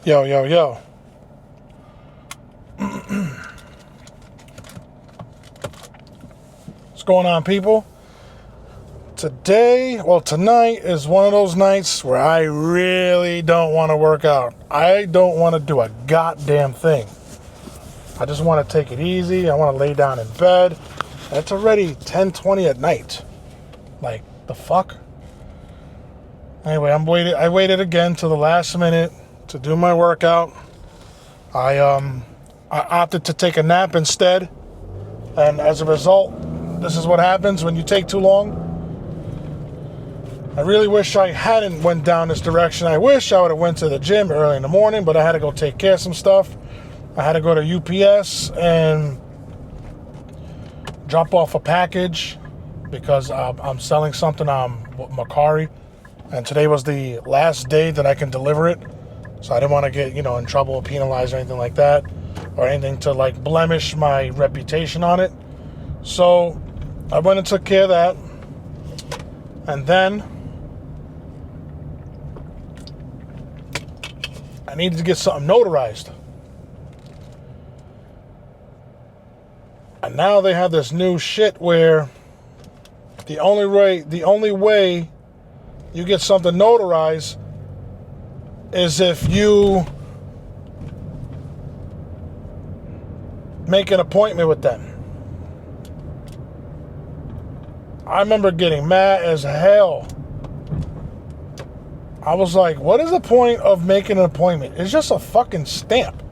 Yo, yo, yo. What's going on, people? Tonight is one of those nights where I really don't want to work out. I don't want to do a goddamn thing. I just want to take it easy. I want to lay down in bed. It's already 10:20 at night. Like, the fuck? Anyway, I waited again till the last minute to do my workout. I opted to take a nap instead. And as a result, this is what happens when you take too long. I really wish I hadn't went down this direction. I wish I would have went to the gym early in the morning, but I had to go take care of some stuff. I had to go to UPS and drop off a package because I'm selling something on Mercari. And today was the last day that I can deliver it. So I didn't want to get, in trouble or penalized or anything like that. Or anything to, blemish my reputation on it. So I went and took care of that. And then I needed to get something notarized. And now they have this new shit where the only way you get something notarized is if you make an appointment with them. I remember getting mad as hell. I was like, what is the point of making an appointment? It's just a fucking stamp.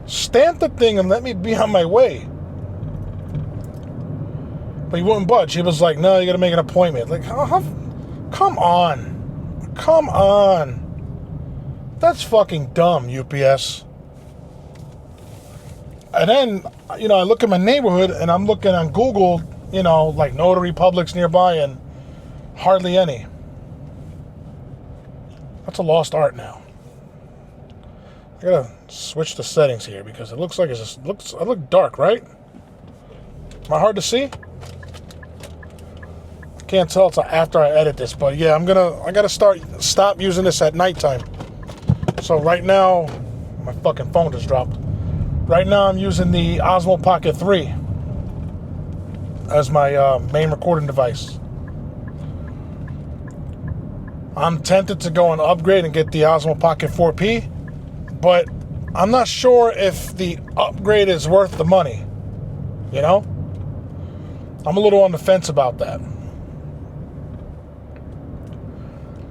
Stamp the thing and let me be on my way. But he wouldn't budge. He was like, no, you gotta make an appointment. Like, come on. Come on. That's fucking dumb, UPS. And then, I look at my neighborhood and I'm looking on Google, notary publics nearby, and hardly any. That's a lost art now. I gotta switch the settings here because it looks like I look dark, right? Am I hard to see? Can't tell until after I edit this, but yeah, I gotta stop using this at nighttime. So right now, my fucking phone just dropped. Right now I'm using the Osmo Pocket 3 as my main recording device. I'm tempted to go and upgrade and get the Osmo Pocket 4P, but I'm not sure if the upgrade is worth the money. I'm a little on the fence about that.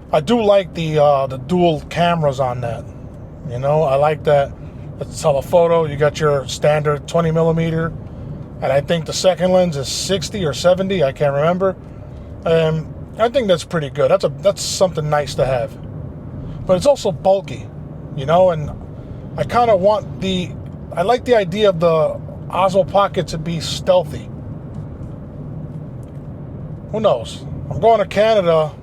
I do like the dual cameras on that. I like that. It's telephoto. You got your standard 20 millimeter, and I think the second lens is 60 or 70. I can't remember. I think that's pretty good. That's something nice to have. But it's also bulky, and I kind of I like the idea of the Osmo Pocket to be stealthy. Who knows? I'm going to Canada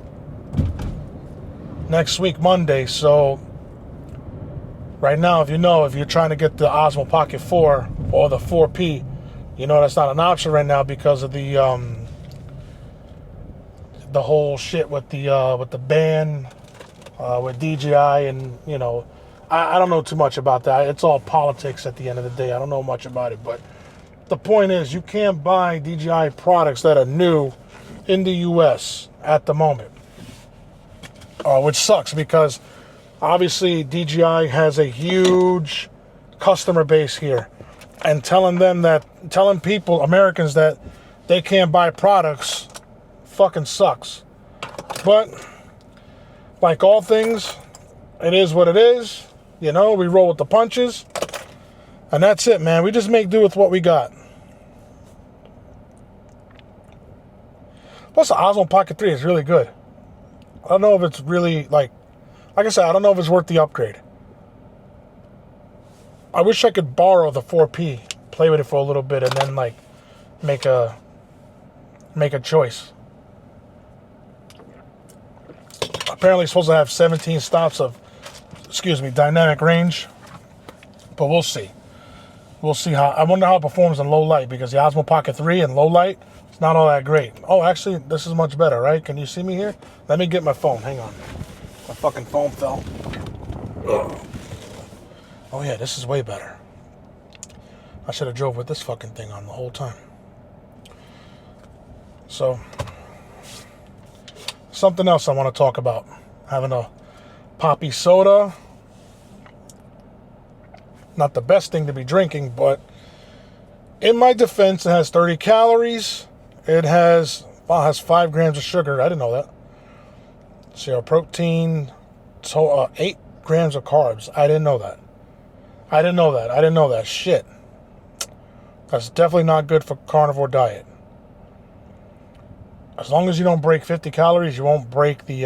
next week, Monday, so right now, if you're trying to get the Osmo Pocket 4 or the 4P, that's not an option right now because of the whole shit with the ban with DJI, and I don't know too much about that. It's all politics at the end of the day. I don't know much about it, but the point is you can't buy DJI products that are new in the US at the moment, which sucks because obviously DJI has a huge customer base here, and telling people, Americans, that they can't buy products fucking sucks. But like all things, it is what it is. We roll with the punches, and that's it, man. We just make do with what we got. Plus, the Osmo Pocket 3 is really good. I don't know if it's really, like I said, I don't know if it's worth the upgrade. I wish I could borrow the 4P, play with it for a little bit, and then, make a choice. Apparently, it's supposed to have 17 stops of, dynamic range. But we'll see. We'll see I wonder how it performs in low light, because the Osmo Pocket 3 in low light, it's not all that great. Oh, actually, this is much better, right? Can you see me here? Let me get my phone. Hang on. My fucking phone fell. Ugh. Oh yeah, this is way better. I should have drove with this fucking thing on the whole time. So, something else I want to talk about. Having a poppy soda. Not the best thing to be drinking, but in my defense, it has 30 calories. It has 5 grams of sugar. I didn't know that. 0 protein, 8 grams of carbs. I didn't know that. I didn't know that. Shit. That's definitely not good for carnivore diet. As long as you don't break 50 calories, you won't break the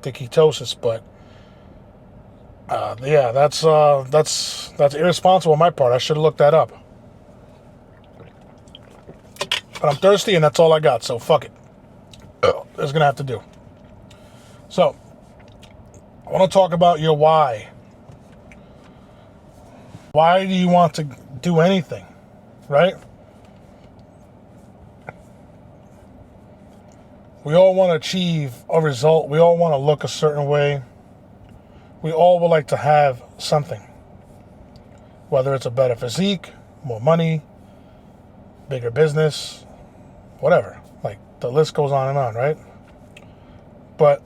ketosis. But yeah, that's irresponsible on my part. I should have looked that up. But I'm thirsty, and that's all I got. So fuck it. It's gonna have to do. So I want to talk about your why. Why do you want to do anything, right? We all want to achieve a result. We all want to look a certain way. We all would like to have something. Whether it's a better physique, more money, bigger business, whatever. Like, the list goes on and on, right? But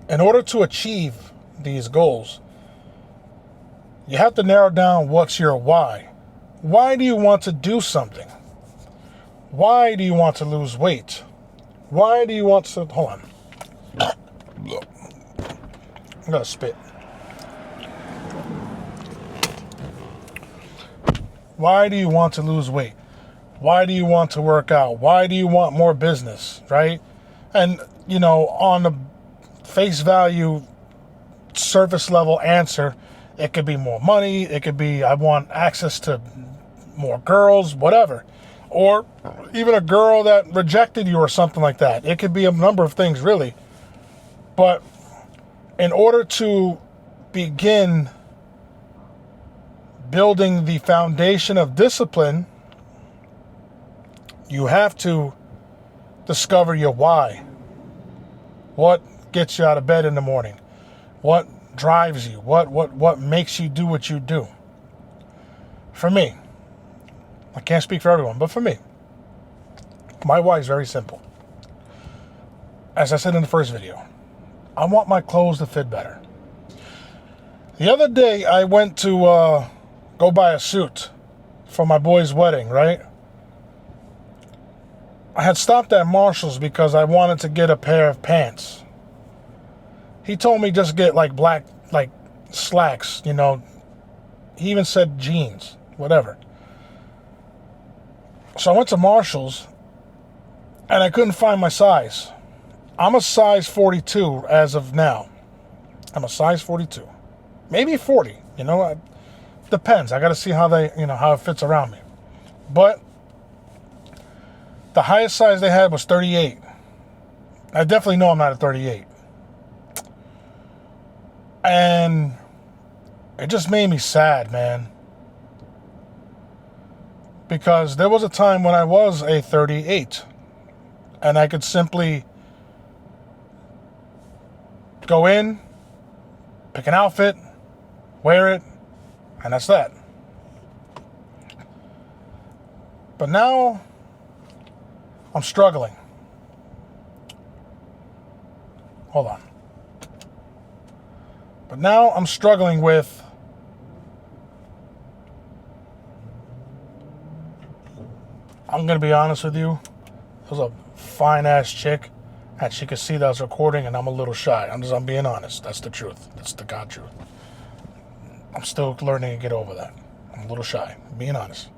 in order to achieve these goals, you have to narrow down what's your why. Why do you want to do something? Why do you want to lose weight? Why do you want to... Hold on. I'm going to spit. Why do you want to lose weight? Why do you want to work out? Why do you want more business, right? And, you know, on the face value, surface level answer, it could be more money. It could be, I want access to more girls, whatever. Or even a girl that rejected you or something like that. It could be a number of things, really. But in order to begin building the foundation of discipline, you have to discover your why. What gets you out of bed in the morning? What drives you? What makes you do what you do? For me, I can't speak for everyone, but for me, my why is very simple. As I said in the first video, I want my clothes to fit better. The other day, I went to go buy a suit for my boy's wedding, right? I had stopped at Marshall's because I wanted to get a pair of pants. He told me just get like black, like slacks, you know. He even said jeans, whatever. So I went to Marshall's and I couldn't find my size. I'm a size 42 as of now. I'm a size 42. Maybe 40, you know, it depends. I got to see how how it fits around me. But the highest size they had was 38. I definitely know I'm not a 38. And it just made me sad, man. Because there was a time when I was a 38. And I could simply go in, pick an outfit, wear it, and that's that. But now I'm struggling. Hold on. But now I'm struggling with I'm going to be honest with you. There was a fine-ass chick, and she could see that I was recording, and I'm a little shy. I'm being honest. That's the truth. That's the God truth. I'm still learning to get over that. I'm a little shy. I'm being honest.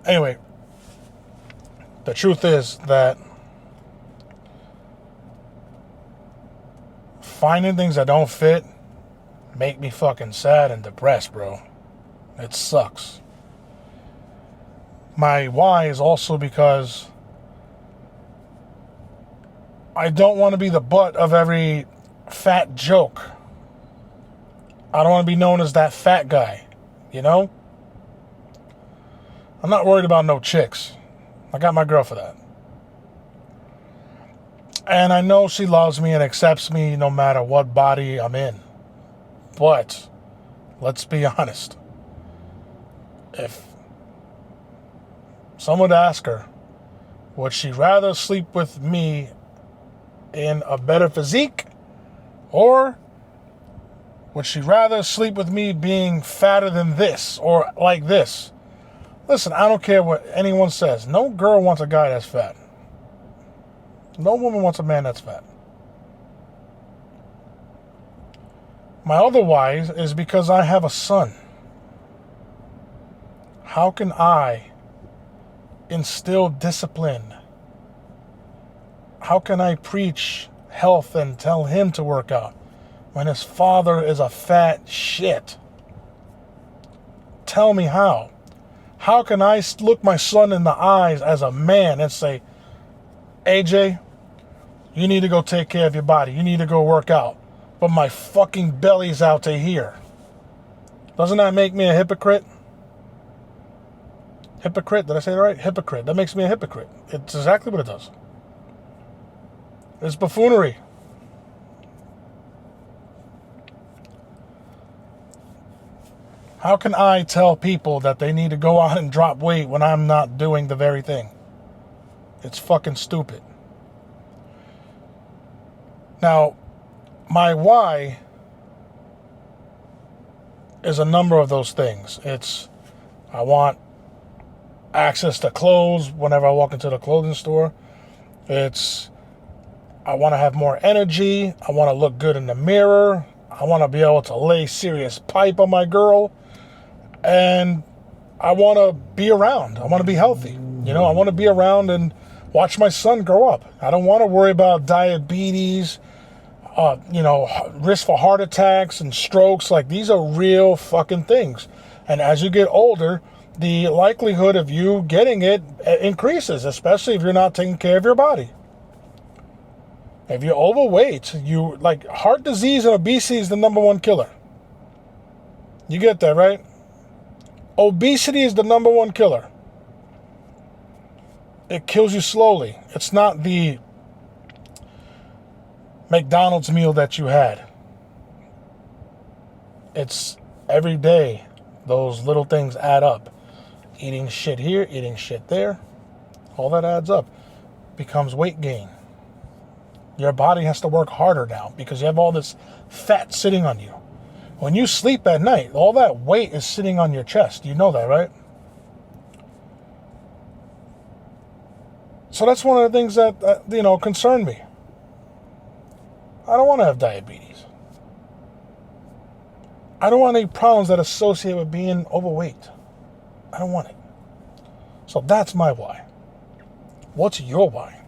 Anyway, the truth is that finding things that don't fit make me fucking sad and depressed, bro. It sucks. My why is also because I don't want to be the butt of every fat joke. I don't want to be known as that fat guy, you know? I'm not worried about no chicks. I got my girl for that. And I know she loves me and accepts me no matter what body I'm in. But let's be honest. If someone would ask her, would she rather sleep with me in a better physique, or would she rather sleep with me being fatter than this or like this? Listen, I don't care what anyone says. No girl wants a guy that's fat. No woman wants a man that's fat. My other why is because I have a son. How can I instill discipline? How can I preach health and tell him to work out when his father is a fat shit? Tell me how. How can I look my son in the eyes as a man and say, AJ, you need to go take care of your body. You need to go work out. But my fucking belly's out to here. Doesn't that make me a hypocrite? Hypocrite, did I say that right? Hypocrite. That makes me a hypocrite. It's exactly what it does. It's buffoonery. How can I tell people that they need to go out and drop weight when I'm not doing the very thing? It's fucking stupid. Now, my why is a number of those things. It's, I want access to clothes whenever I walk into the clothing store. It's, I want to have more energy. I want to look good in the mirror. I want to be able to lay serious pipe on my girl. And I want to be around. I want to be healthy. You know, I want to be around and watch my son grow up. I don't want to worry about diabetes, risk for heart attacks and strokes. Like, these are real fucking things. And as you get older, the likelihood of you getting it increases, especially if you're not taking care of your body. If you're overweight, heart disease and obesity is the number one killer. You get that, right? Obesity is the number one killer. It kills you slowly. It's not the McDonald's meal that you had. It's every day. Those little things add up. Eating shit here, eating shit there. All that adds up. Becomes weight gain. Your body has to work harder now because you have all this fat sitting on you. When you sleep at night, all that weight is sitting on your chest. You know that, right? So that's one of the things that, concern me. I don't want to have diabetes. I don't want any problems that associate with being overweight. I don't want it. So that's my why. What's your why?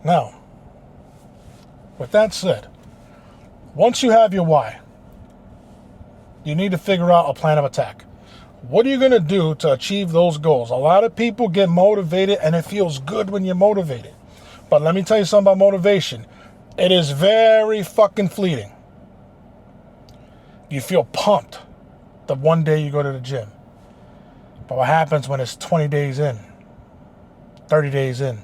Now, with that said, once you have your why, you need to figure out a plan of attack. What are you going to do to achieve those goals? A lot of people get motivated, and it feels good when you're motivated. But let me tell you something about motivation. It is very fucking fleeting. You feel pumped the one day you go to the gym. But what happens when it's 20 days in, 30 days in?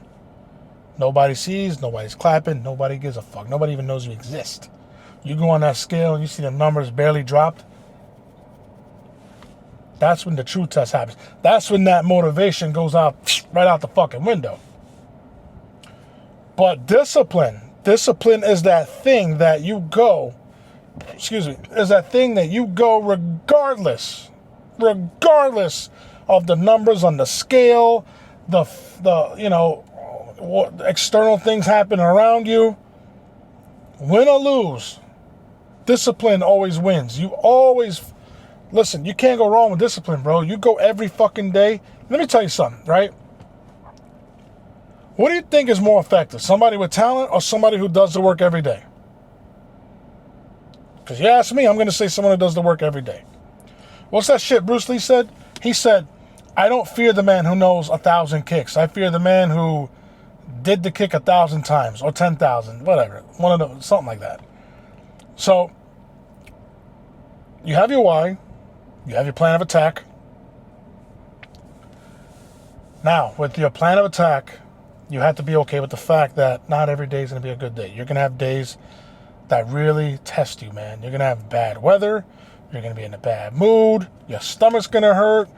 Nobody sees, nobody's clapping, nobody gives a fuck. Nobody even knows you exist. You go on that scale and you see the numbers barely dropped. That's when the true test happens. That's when that motivation goes out right out the fucking window. But discipline is that thing that you go, is that thing that you go regardless of the numbers on the scale, the what external things happen around you. Win or lose, discipline always wins. Listen, you can't go wrong with discipline, bro. You go every fucking day. Let me tell you something, right? What do you think is more effective? Somebody with talent or somebody who does the work every day? Because you ask me, I'm going to say someone who does the work every day. What's that shit Bruce Lee said? He said, I don't fear the man who knows 1,000 kicks. I fear the man who did the kick 1,000 times or 10,000, whatever. Something like that. So, you have your why. You have your plan of attack. Now, with your plan of attack, you have to be okay with the fact that not every day is going to be a good day. You're going to have days that really test you, man. You're going to have bad weather. You're going to be in a bad mood. Your stomach's going to hurt.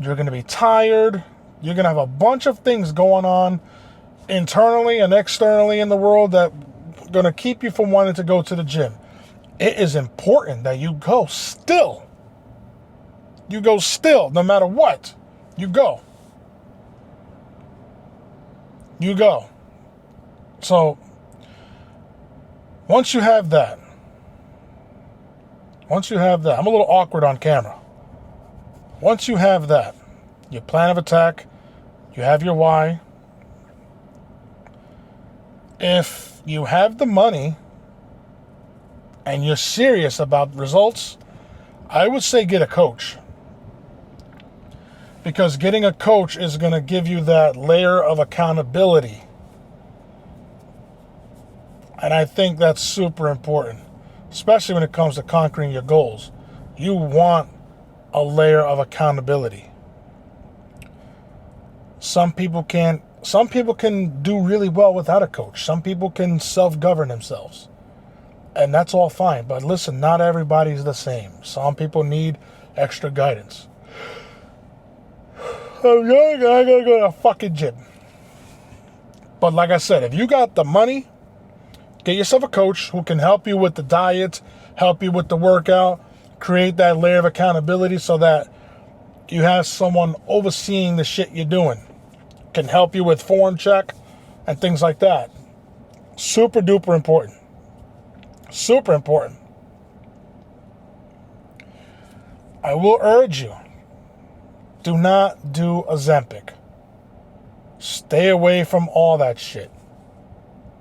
You're going to be tired. You're going to have a bunch of things going on internally and externally in the world that are going to keep you from wanting to go to the gym. It is important that you go still. You go still, no matter what. You go. You go. So, once you have that, I'm a little awkward on camera. Once you have that, your plan of attack, you have your why. If you have the money and you're serious about results, I would say get a coach. Because getting a coach is going to give you that layer of accountability. And I think that's super important, especially when it comes to conquering your goals. You want a layer of accountability. Some people can do really well without a coach. Some people can self-govern themselves. And that's all fine. But listen, not everybody's the same. Some people need extra guidance. I gotta go to a fucking gym. But like I said, if you got the money, get yourself a coach who can help you with the diet, help you with the workout, create that layer of accountability so that you have someone overseeing the shit you're doing. Can help you with form check and things like that. Super duper important. Super important. I will urge you, do not do Ozempic. Stay away from all that shit.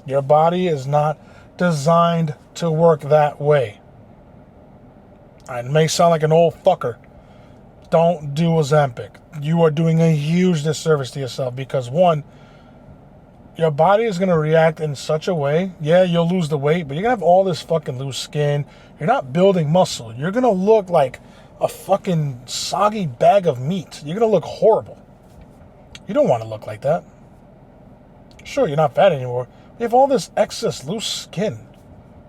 Your body is not designed to work that way. I may sound like an old fucker. Don't do Ozempic. You are doing a huge disservice to yourself because, one, your body is going to react in such a way. Yeah, you'll lose the weight, but you're going to have all this fucking loose skin. You're not building muscle. You're going to look like a fucking soggy bag of meat. You're going to look horrible. You don't want to look like that. Sure, you're not fat anymore. You have all this excess loose skin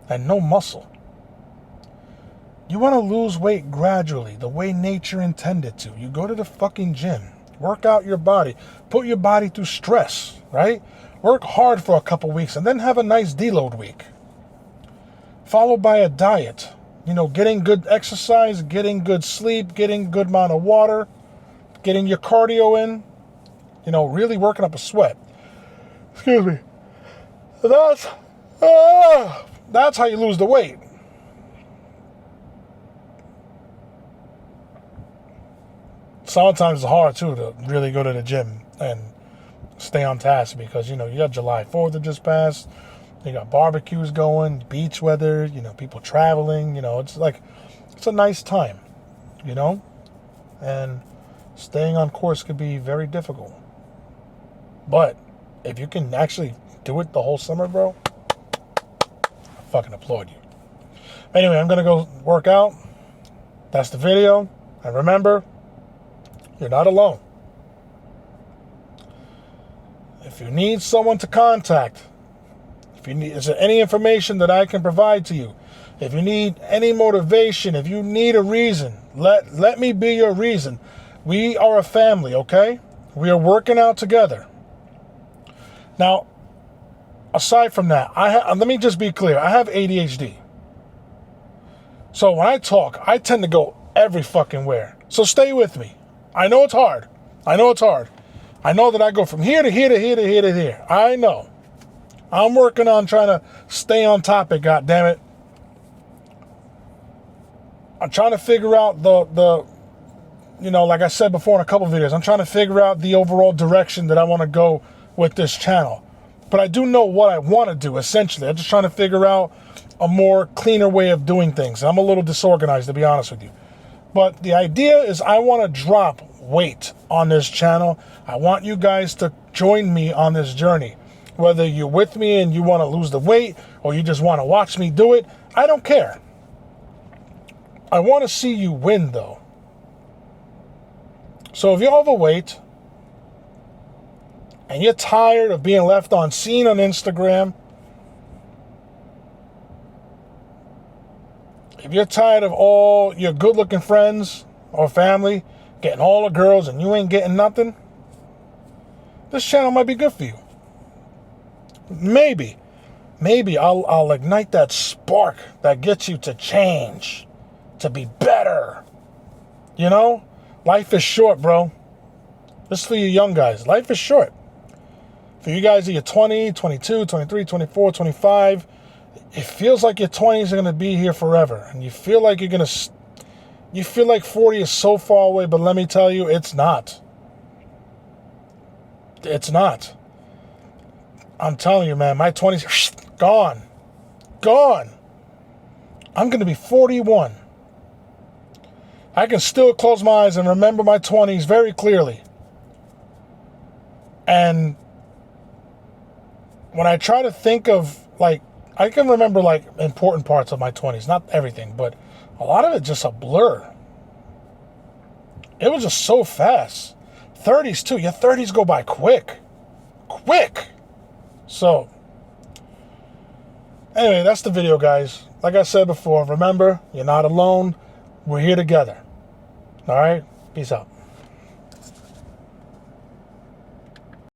and no muscle. You want to lose weight gradually, the way nature intended to. You go to the fucking gym, work out your body, put your body through stress, right? Work hard for a couple weeks and then have a nice deload week. Followed by a diet. You know, getting good exercise, getting good sleep, getting good amount of water, getting your cardio in, you know, really working up a sweat. Excuse me. That's how you lose the weight. Sometimes it's hard, too, to really go to the gym and stay on task because, you know, you got July 4th that just passed. You got barbecues going, beach weather, you know, people traveling. You know, it's like, it's a nice time, you know? And staying on course could be very difficult. But if you can actually do it the whole summer, bro, I fucking applaud you. Anyway, I'm going to go work out. That's the video. And remember, you're not alone. If you need someone to contact, is there any information that I can provide to you? If you need any motivation, if you need a reason, let me be your reason. We are a family, okay? We are working out together. Now, aside from that, let me just be clear. I have ADHD. So when I talk, I tend to go every fucking where. So stay with me. I know it's hard. I know that I go from here to here to here to here to here. I know. I'm working on trying to stay on topic, goddammit. I'm trying to figure out the you know, like I said before in a couple videos, I'm trying to figure out the overall direction that I want to go with this channel. But I do know what I want to do, essentially. I'm just trying to figure out a more cleaner way of doing things. I'm a little disorganized, to be honest with you. But the idea is I want to drop weight on this channel. I want you guys to join me on this journey. Whether you're with me and you want to lose the weight or you just want to watch me do it, I don't care. I want to see you win, though. So if you're overweight and you're tired of being left on scene on Instagram, If you're tired of all your good-looking friends or family getting all the girls and you ain't getting nothing, this channel might be good for you. Maybe I'll ignite that spark that gets you to change, to be better. You know, life is short, bro. This is for you young guys. Life is short. For you guys that are 20, 22, 23, 24, 25, it feels like your 20s are going to be here forever. And you feel like you feel like 40 is so far away, but let me tell you, it's not. It's not. I'm telling you, man, my 20s, gone. Gone. I'm going to be 41. I can still close my eyes and remember my 20s very clearly. And when I try to think of, like, I can remember, like, important parts of my 20s. Not everything, but a lot of it just a blur. It was just so fast. 30s, too. Your 30s go by quick. Quick. So, anyway, that's the video, guys. Like I said before, remember, you're not alone. We're here together. All right? Peace out.